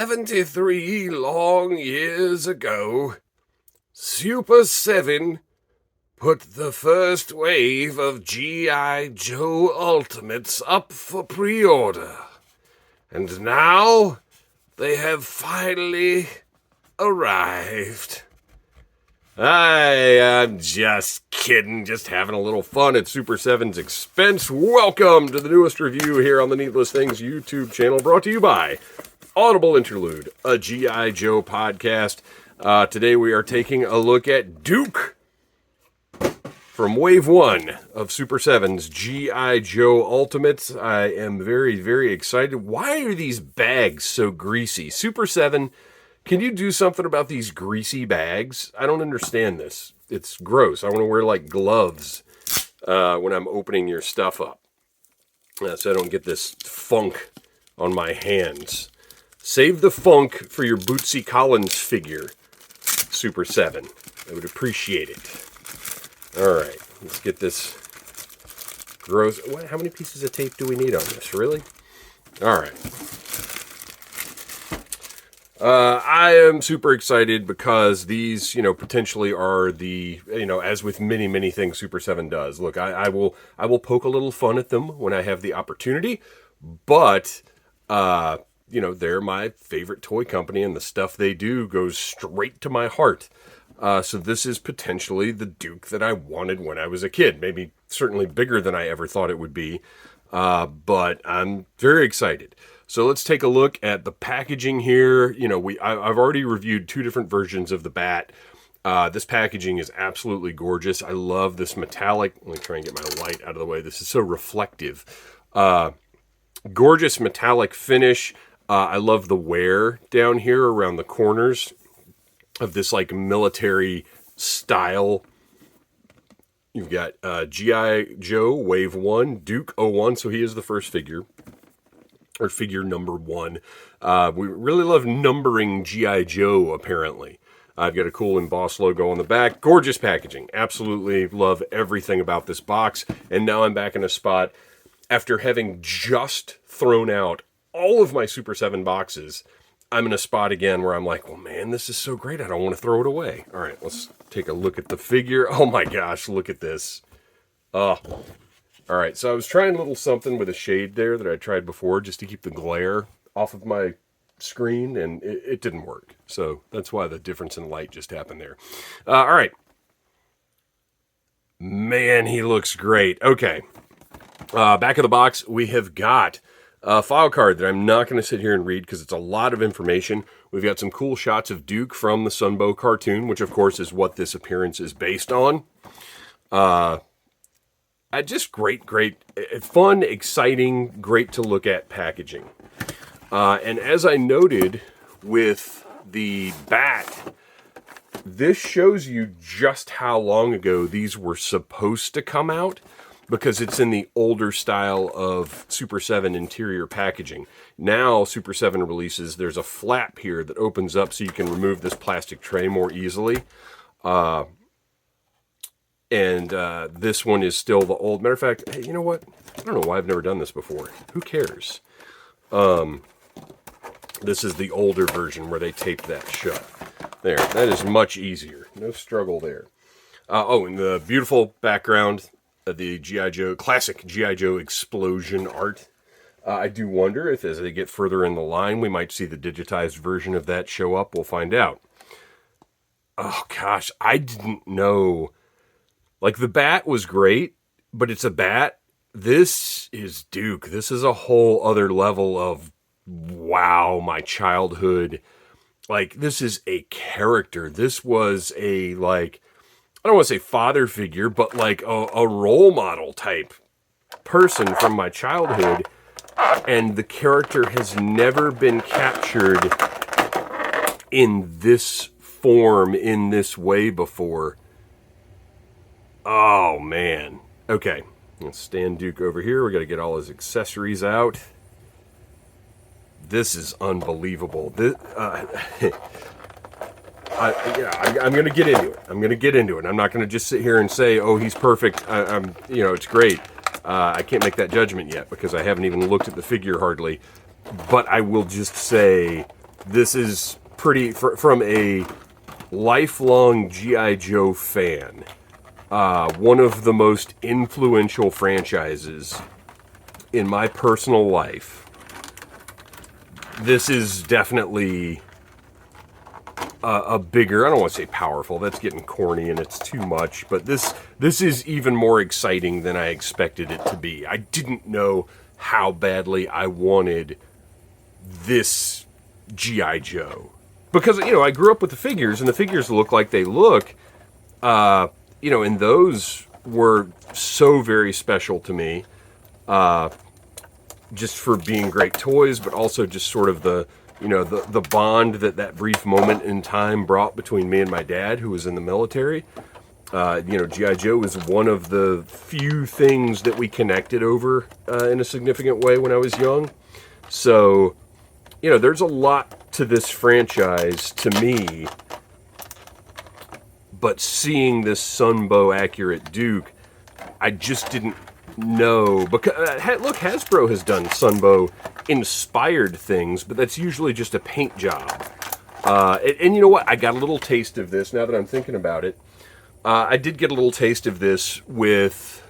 73 long years ago, Super 7 put the first wave of G.I. Joe Ultimates up for pre-order. And now they have finally arrived. I'm just kidding, just having a little fun at Super 7's expense. Welcome to the newest review here on the Needless Things YouTube channel, brought to you by Audible Interlude, a G.I. Joe podcast. Today we are taking a look at Duke from Wave 1 of Super 7's G.I. Joe Ultimates. I am very, very excited. Why are these bags so greasy? Super 7, can you do something about these greasy bags? I don't understand this. It's gross. I want to wear like gloves when I'm opening your stuff up, so I don't get this funk on my hands. Save the funk for your Bootsy Collins figure, Super 7. I would appreciate it. All right, let's get this gross. How many pieces of tape do we need on this? Really? All right. I am super excited because these, potentially are the, as with many, many things Super 7 does. Look, I will poke a little fun at them when I have the opportunity, but, they're my favorite toy company, and the stuff they do goes straight to my heart. So this is potentially the Duke that I wanted when I was a kid. Maybe certainly bigger than I ever thought it would be, but I'm very excited. So let's take a look at the packaging here. I've already reviewed two different versions of the bat. This packaging is absolutely gorgeous. I love this metallic. Let me try and get my light out of the way. This is so reflective. Gorgeous metallic finish. I love the wear down here around the corners of this like military style. You've got G.I. Joe Wave 1, Duke 01, so he is the first figure. Or figure number 1. We really love numbering G.I. Joe, apparently. I've got a cool embossed logo on the back. Gorgeous packaging. Absolutely love everything about this box. And now I'm back in a spot after having just thrown out all of my Super 7 boxes. I'm in a spot again where I'm like, well, man, this is so great. I don't want to throw it away. All right, let's take a look at the figure. Oh, my gosh, look at this. Oh. All right, so I was trying a little something with a shade there that I tried before just to keep the glare off of my screen, and it didn't work. So that's why the difference in light just happened there. All right. Man, he looks great. Okay. Back of the box, we have got a file card that I'm not going to sit here and read because it's a lot of information. We've got some cool shots of Duke from the Sunbow cartoon, which, of course, is what this appearance is based on. Just great, fun, exciting, great to look at packaging. And as I noted with the bat, this shows you just how long ago these were supposed to come out because it's in the older style of Super 7 interior packaging. Now Super 7 releases, there's a flap here that opens up so you can remove this plastic tray more easily. And this one is still the old. Matter of fact, hey, you know what? I don't know why I've never done this before. Who cares? This is the older version where they tape that shut. There, that is much easier. No struggle there. And the beautiful background of the G.I. Joe, classic G.I. Joe explosion art. I do wonder if as they get further in the line, we might see the digitized version of that show up. We'll find out. Oh, gosh, I didn't know. Like, the bat was great, but it's a bat. This is Duke. This is a whole other level of, wow, my childhood. Like, this is a character. This was a, like, I don't want to say father figure, but like a role model type person from my childhood. And the character has never been captured in this form, in this way before. Oh, man. Okay, let's stand Duke over here. We got to get all his accessories out. This is unbelievable. I'm going to get into it. I'm not going to just sit here and say, oh, he's perfect. It's great. I can't make that judgment yet because I haven't even looked at the figure hardly. But I will just say this is pretty, from a lifelong G.I. Joe fan, one of the most influential franchises in my personal life. This is definitely a bigger, I don't want to say powerful, that's getting corny and it's too much, but this is even more exciting than I expected it to be. I didn't know how badly I wanted this G.I. Joe. Because, you know, I grew up with the figures, and the figures look like they look, you know, and those were so very special to me, just for being great toys, but also just sort of the, you know, the bond that brief moment in time brought between me and my dad, who was in the military. You know, G.I. Joe was one of the few things that we connected over in a significant way when I was young. So, you know, there's a lot to this franchise to me, but seeing this Sunbow accurate Duke, I just didn't know. Because look, Hasbro has done Sunbow inspired things, but that's usually just a paint job. And you know what? I got a little taste of this now that I'm thinking about it. I did get a little taste of this with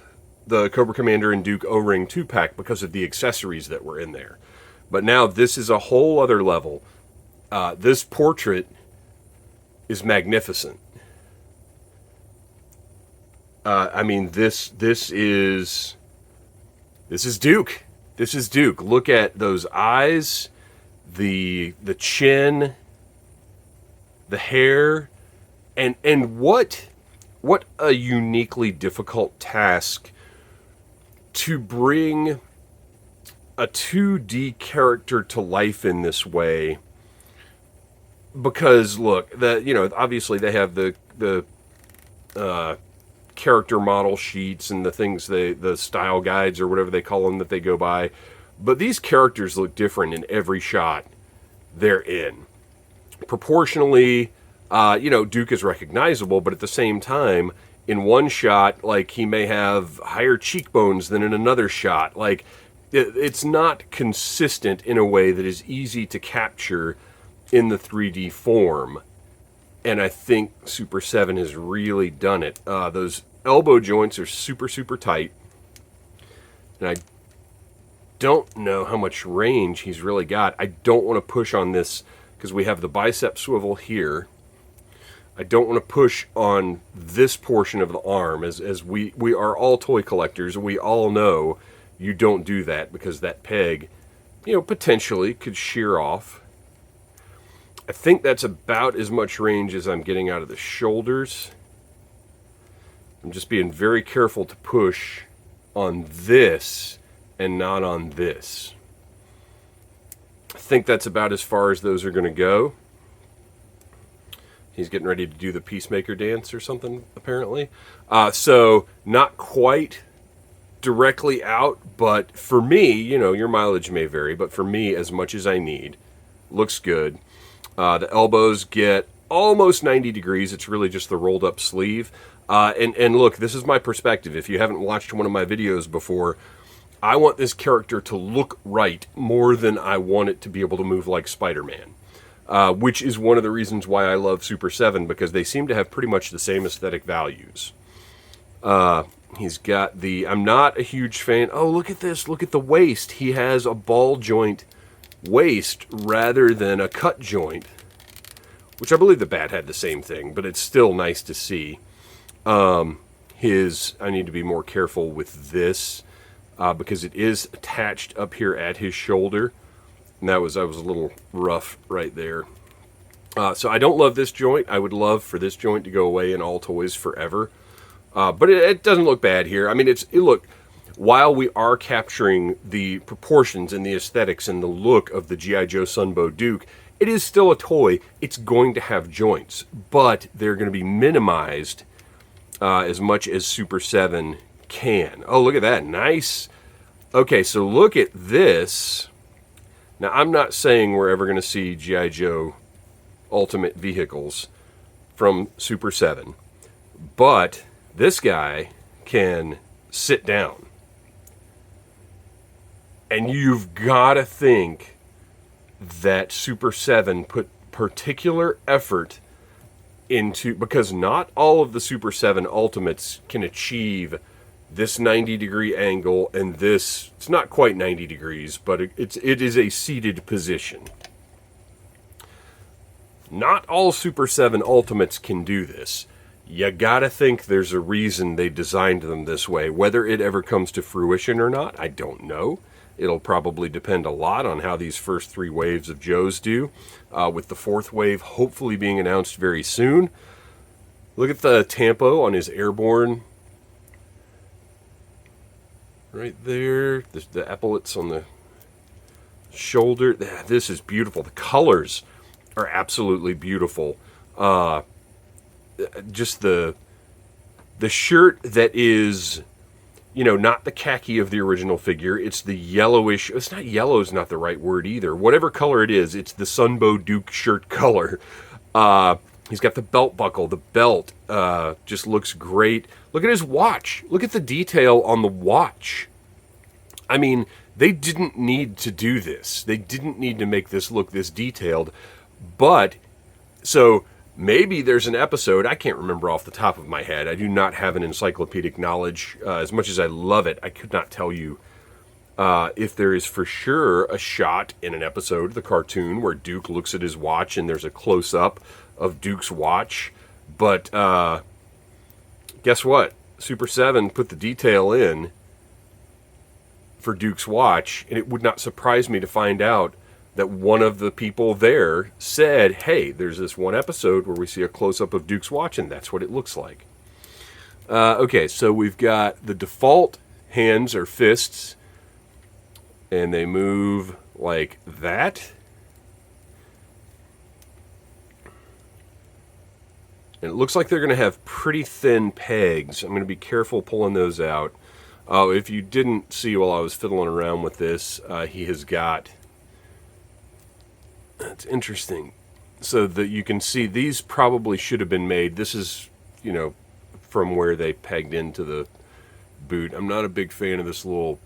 the Cobra Commander and Duke O-Ring 2-pack because of the accessories that were in there. But now this is a whole other level. This portrait is magnificent. I mean, this is Duke. This is Duke. Look at those eyes, the chin, the hair, and what a uniquely difficult task to bring a 2D character to life in this way. Because look, you know, obviously they have the character model sheets and the things, the style guides or whatever they call them that they go by, but these characters look different in every shot they're in. Proportionally, you know, Duke is recognizable, but at the same time, in one shot, like, he may have higher cheekbones than in another shot. Like, it's not consistent in a way that is easy to capture in the 3D form. And I think Super 7 has really done it. Those elbow joints are super, super tight. And I don't know how much range he's really got. I don't want to push on this because we have the bicep swivel here. I don't want to push on this portion of the arm. As we are all toy collectors, we all know you don't do that because that peg, you know, potentially could shear off. I think that's about as much range as I'm getting out of the shoulders. I'm just being very careful to push on this and not on this. I think that's about as far as those are going to go. He's getting ready to do the Peacemaker dance or something, apparently. So, not quite directly out, but for me, you know, your mileage may vary, but for me, as much as I need. Looks good. The elbows get almost 90 degrees. It's really just the rolled up sleeve. And look, this is my perspective. If you haven't watched one of my videos before, I want this character to look right more than I want it to be able to move like Spider-Man. Which is one of the reasons why I love Super 7, because they seem to have pretty much the same aesthetic values. He's got the... I'm not a huge fan... Oh, look at this. Look at the waist. He has a ball joint waist rather than a cut joint, which I believe the Bat had the same thing, but it's still nice to see. I need to be more careful with this because it is attached up here at his shoulder. And I was a little rough right there. So I don't love this joint. I would love for this joint to go away in all toys forever. But it doesn't look bad here. I mean, look, while we are capturing the proportions and the aesthetics and the look of the G.I. Joe Sunbow Duke, it is still a toy. It's going to have joints, but they're going to be minimized as much as Super 7 can. Oh, look at that. Nice. Okay, so look at this. Now, I'm not saying we're ever going to see G.I. Joe Ultimate Vehicles from Super 7, but this guy can sit down. And you've got to think that Super 7 put particular effort into, because not all of the Super 7 Ultimates can achieve this 90-degree angle, and this, it's not quite 90 degrees, but it is a seated position. Not all Super 7 Ultimates can do this. You gotta think there's a reason they designed them this way. Whether it ever comes to fruition or not, I don't know. It'll probably depend a lot on how these first 3 waves of Joes do, with the 4th wave hopefully being announced very soon. Look at the tampo on his airborne. Right there. The epaulets on the shoulder. This is beautiful. The colors are absolutely beautiful. Just the shirt that is, you know, not the khaki of the original figure. It's the yellowish. It's not yellow is not the right word either. Whatever color it is, it's the Sunbow Duke shirt color. He's got the belt buckle. The belt just looks great. Look at his watch. Look at the detail on the watch. I mean, they didn't need to do this. They didn't need to make this look this detailed. But, so maybe there's an episode, I can't remember off the top of my head. I do not have an encyclopedic knowledge. As much as I love it, I could not tell you if there is for sure a shot in an episode of the cartoon where Duke looks at his watch and there's a close-up of Duke's watch. But guess what? Super 7 put the detail in for Duke's watch, and it would not surprise me to find out that one of the people there said, hey, there's this one episode where we see a close-up of Duke's watch, and that's what it looks like. Okay, so we've got the default hands or fists, and they move like that. And it looks like they're going to have pretty thin pegs. I'm going to be careful pulling those out. Oh, if you didn't see while I was fiddling around with this, he has got... That's interesting. So that you can see these probably should have been made. This is, you know, from where they pegged into the boot. I'm not a big fan of this little...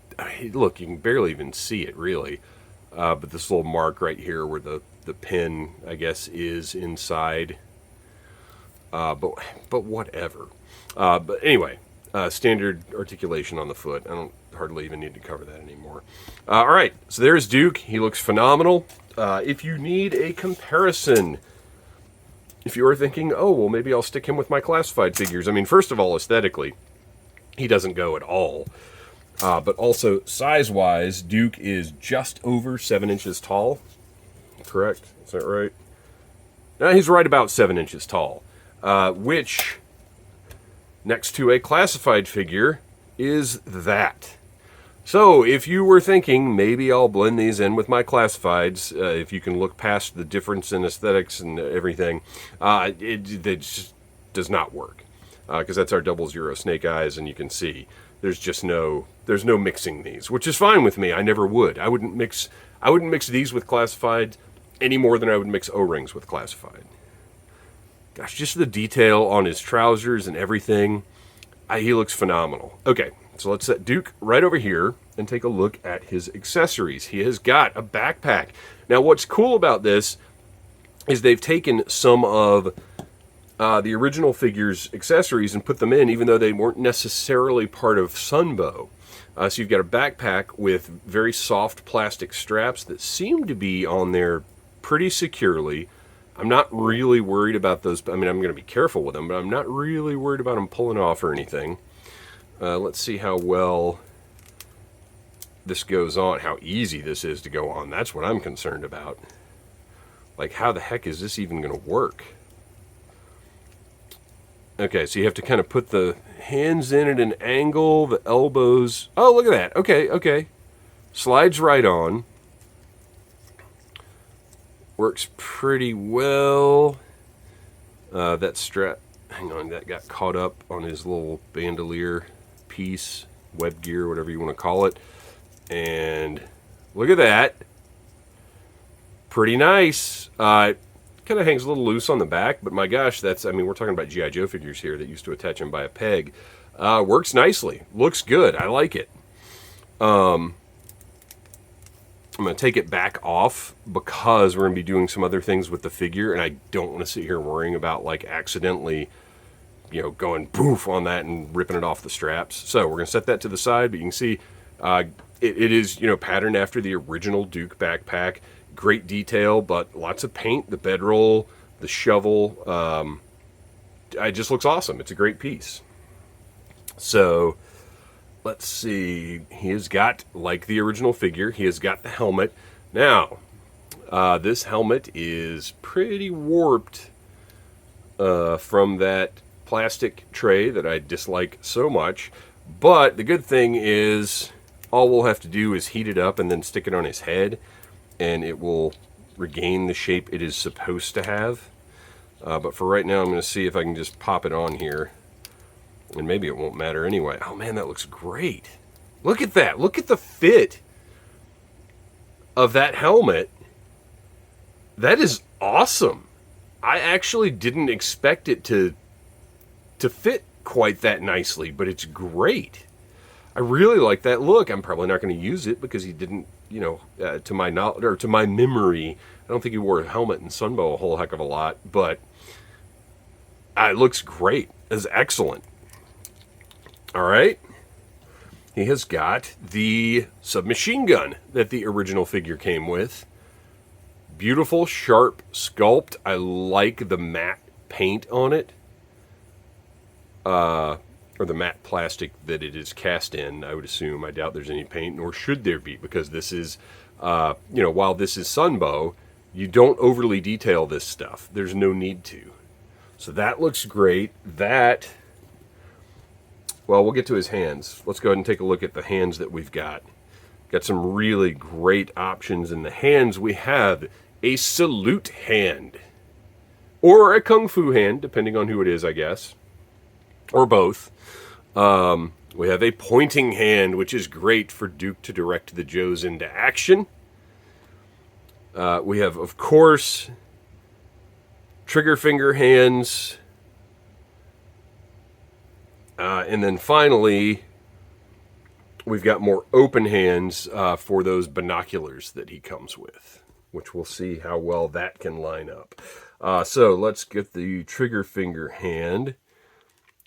Look, you can barely even see it, really. But this little mark right here where the pin, I guess, is inside. But whatever. But anyway, standard articulation on the foot. I don't hardly even need to cover that anymore. All right, so there's Duke. He looks phenomenal. If you need a comparison, if you are thinking, oh, well, maybe I'll stick him with my classified figures. I mean, first of all, aesthetically, he doesn't go at all. But also, size-wise, Duke is just over 7 inches tall. Correct? Is that right? No, he's right about 7 inches tall. Which, next to a classified figure, is that. So, if you were thinking, maybe I'll blend these in with my classifieds, if you can look past the difference in aesthetics and everything, it just does not work. Because that's our 00 Snake Eyes, and you can see there's no mixing these, which is fine with me. I never would. I wouldn't mix these with classified any more than I would mix O-rings with classified. Gosh, just the detail on his trousers and everything. He looks phenomenal. Okay, so let's set Duke right over here and take a look at his accessories. He has got a backpack. Now, what's cool about this is they've taken some of the original figure's accessories and put them in, even though they weren't necessarily part of Sunbow. So you've got a backpack with very soft plastic straps that seem to be on there pretty securely. I'm not really worried about those. I mean, I'm going to be careful with them, but I'm not really worried about them pulling off or anything. Let's see how well this goes on, how easy this is to go on. That's what I'm concerned about. Like, how the heck is this even going to work? Okay, so you have to kind of put the hands in at an angle, the elbows. Oh, look at that. Okay. Slides right on. Works pretty well. That strap, hang on, that got caught up on his little bandolier piece, web gear, whatever you want to call it. And look at that. Pretty nice. Kind of hangs a little loose on the back, but my gosh, we're talking about G.I. Joe figures here that used to attach them by a peg. Works nicely. Looks good. I like it. I'm going to take it back off because we're going to be doing some other things with the figure, and I don't want to sit here worrying about like accidentally, you know, going poof on that and ripping it off the straps. So we're going to set that to the side, but you can see it is, you know, patterned after the original Duke backpack. Great detail, but lots of paint, the bedroll, the shovel. It just looks awesome. It's a great piece. So let's see. He has got, like the original figure, he has got the helmet. Now, this helmet is pretty warped from that plastic tray that I dislike so much. But the good thing is all we'll have to do is heat it up and then stick it on his head, and it will regain the shape it is supposed to have. But for right now, I'm going to see if I can just pop it on here. And maybe it won't matter anyway. Oh man, that looks great. Look at that. Look at the fit of that helmet. That is awesome. I actually didn't expect it to fit quite that nicely, but it's great. I really like that look. I'm probably not going to use it because he didn't, you know, to my knowledge, or to my memory, I don't think he wore a helmet in Sunbow a whole heck of a lot, but it looks great. It's excellent. All right. He has got the submachine gun that the original figure came with. Beautiful, sharp sculpt. I like the matte paint on it. Or the matte plastic that it is cast in, I would assume. I doubt there's any paint, nor should there be, because this is, you know, while this is Sunbow, you don't overly detail this stuff. There's no need to. So that looks great. That... Well, we'll get to his hands. Let's go ahead and take a look at the hands that we've got. Got some really great options in the hands. We have a salute hand. Or a kung fu hand, depending on who it is, I guess. Or both. We have a pointing hand, which is great for Duke to direct the Joes into action. We have, of course, trigger finger hands. And then finally, we've got more open hands for those binoculars that he comes with, which we'll see how well that can line up. So let's get the trigger finger hand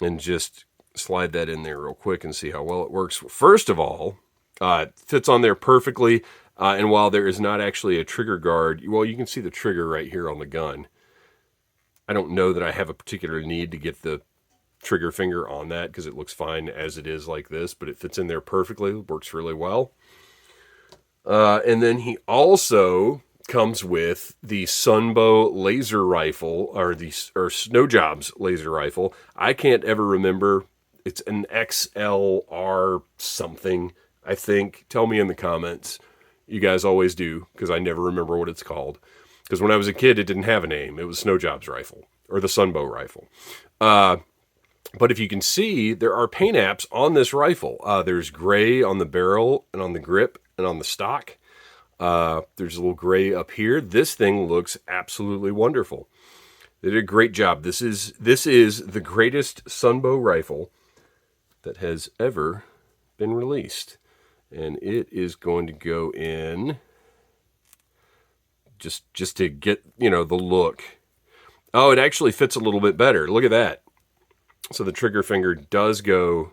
and just slide that in there real quick and see how well it works. First of all, it fits on there perfectly. And while there is not actually a trigger guard, well, you can see the trigger right here on the gun. I don't know that I have a particular need to get the trigger finger on that because it looks fine as it is like this, but it fits in there perfectly. It works really well. And then he also comes with the Sunbow laser rifle, or Snow Jobs laser rifle. I can't ever remember. It's an XLR something, I think. Tell me in the comments. You guys always do, because I never remember what it's called. Because when I was a kid, it didn't have a name. It was Snow Jobs rifle, or the Sunbow rifle. But if you can see, there are paint apps on this rifle. There's gray on the barrel and on the grip and on the stock. There's a little gray up here. This thing looks absolutely wonderful. They did a great job. This is the greatest Sunbow rifle that has ever been released. And it is going to go in just to get, you know, the look. Oh, it actually fits a little bit better. Look at that. So the trigger finger does go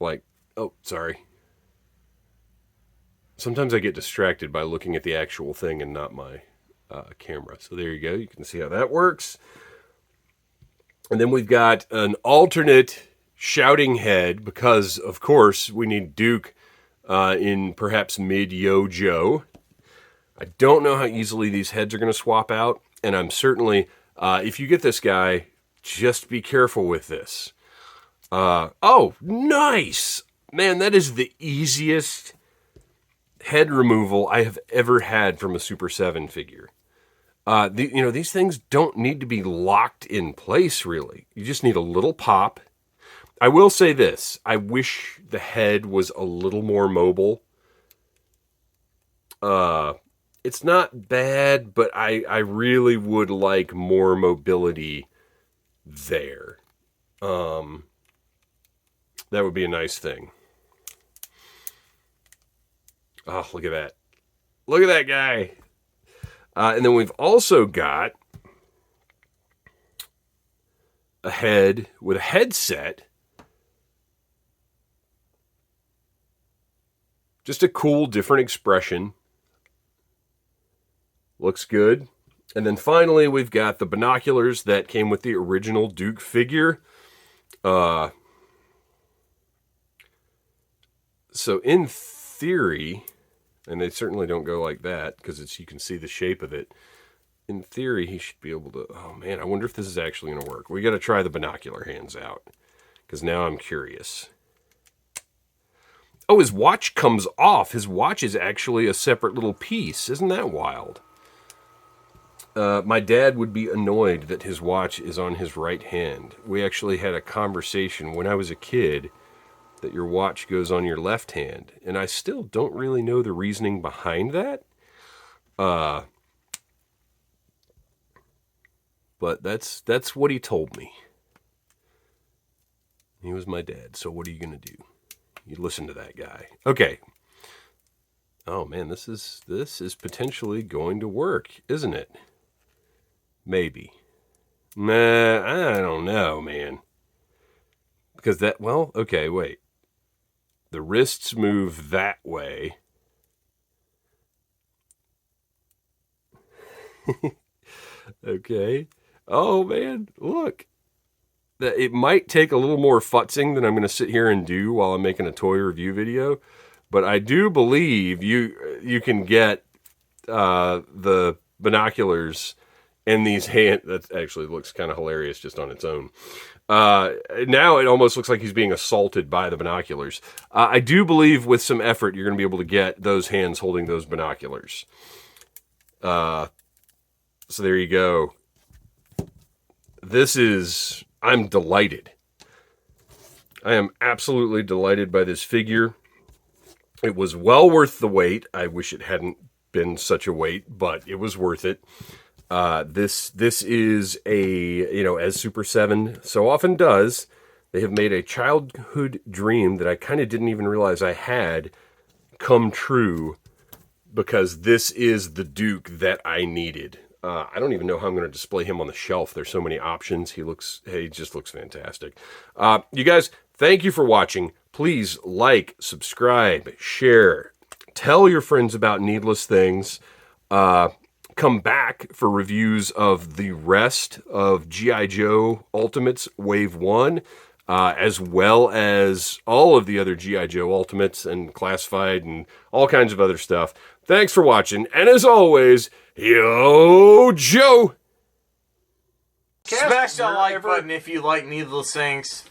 like, oh, sorry. Sometimes I get distracted by looking at the actual thing and not my camera. So there you go. You can see how that works. And then we've got an alternate shouting head because, of course, we need Duke in perhaps mid-Yo Joe. I don't know how easily these heads are going to swap out. And I'm certainly, if you get this guy, just be careful with this. Oh, nice! Man, that is the easiest head removal I have ever had from a Super 7 figure. You know, these things don't need to be locked in place, really. You just need a little pop. I will say this. I wish the head was a little more mobile. It's not bad, but I really would like more mobility there. That would be a nice thing. Oh, look at that. Look at that guy. And then we've also got a head with a headset. Just a cool, different expression. Looks good. And then finally, we've got the binoculars that came with the original Duke figure. So in theory, and they certainly don't go like that because you can see the shape of it. In theory, he should be able to... Oh, man, I wonder if this is actually going to work. We got to try the binocular hands out because now I'm curious. Oh, his watch comes off. His watch is actually a separate little piece. Isn't that wild? My dad would be annoyed that his watch is on his right hand. We actually had a conversation when I was a kid that your watch goes on your left hand. And I still don't really know the reasoning behind that. But that's what he told me. He was my dad, so what are you going to do? You listen to that guy. Okay. Oh man, this is potentially going to work, isn't it? Maybe. Nah, I don't know, man. Because okay, wait. The wrists move that way. Okay. Oh man, look. It might take a little more futzing than I'm going to sit here and do while I'm making a toy review video, but I do believe you can get the binoculars and these that actually looks kind of hilarious just on its own. Now it almost looks like he's being assaulted by the binoculars. I do believe with some effort you're going to be able to get those hands holding those binoculars. So there you go. I'm delighted. I am absolutely delighted by this figure. It was well worth the wait. I wish it hadn't been such a wait, but it was worth it. This is as Super 7 so often does, they have made a childhood dream that I kind of didn't even realize I had come true, because this is the Duke that I needed. I don't even know how I'm going to display him on the shelf. There's so many options. He just looks fantastic. You guys, thank you for watching. Please like, subscribe, share, tell your friends about Needless Things. Come back for reviews of the rest of G.I. Joe Ultimates Wave 1, as well as all of the other G.I. Joe Ultimates and Classified and all kinds of other stuff. Thanks for watching, and as always, yo, Joe! Smash that like button if you like Needless Things.